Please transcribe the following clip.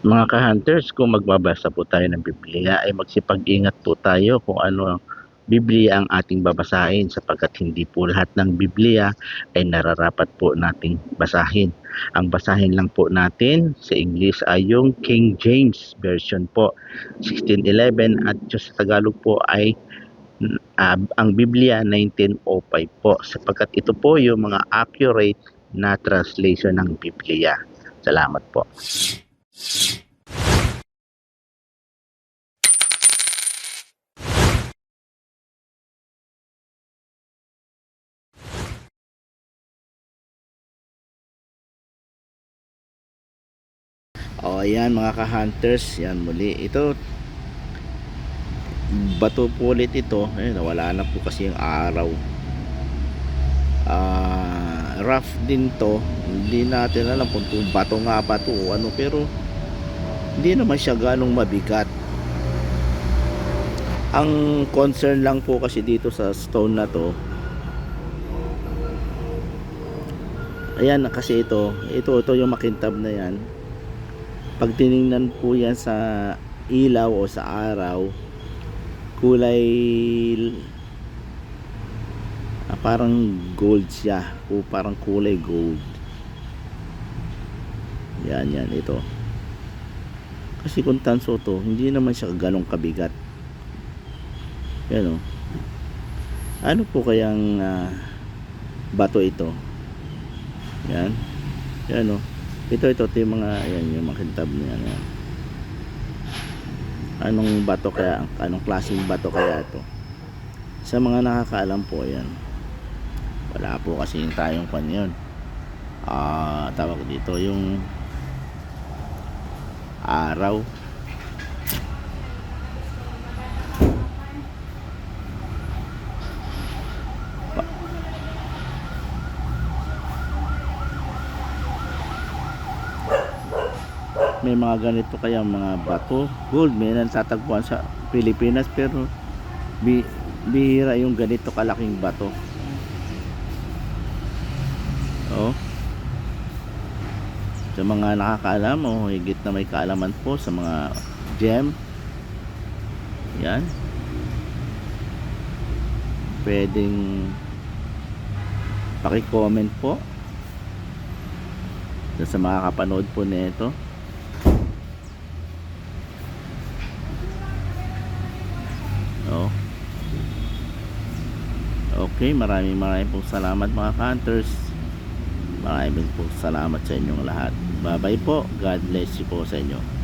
Mga ka-hunters, kung magbabasa po tayo ng Biblia ay magsipag-ingat po tayo kung ano ang Biblia ang ating babasahin sapagkat hindi po lahat ng Biblia ay nararapat po nating basahin. Ang basahin lang po natin sa English ay yung King James Version po 1611 at sa Tagalog po ay ang Biblia 1905 po sapagkat ito po yung mga accurate na translation ng Biblia. Salamat po. O ayan mga ka-hunters, yan muli. Ito, bato po ulit ito. Eh, nawala na po kasi yung araw. Rough din to. Hindi natin alam kung bato nga ba to o ano. Pero hindi naman siya ganong mabigat. Ang concern lang po kasi dito sa stone na to, ayan kasi ito yung makintab na yan. Pag tiningnan po yan sa ilaw o sa araw, kulay parang gold siya o parang kulay gold. Yan ito. Kasi kung tanso to, hindi naman siya ganong kabigat. Yan o. Ano po kayang bato ito? Yan o. Ito yung mga yung makintab niya. Yan. Anong bato kaya? Anong klaseng bato kaya ito? Sa mga nakakaalam po, yan. Wala po kasi yung tayong pan yun. Tawag dito yung araw. May mga ganito kaya mga bato gold, may natatagpuan sa Pilipinas pero bihira yung ganito kalaking bato. Sa mga nakakaalam o higit na may kaalaman po sa mga gem, yan, pwedeng paki-comment po sa mga kapanood po nito. Okay, maraming pong salamat mga hunters. Maraming pong salamat sa inyong lahat. Bye bye po. God bless you po sa inyo.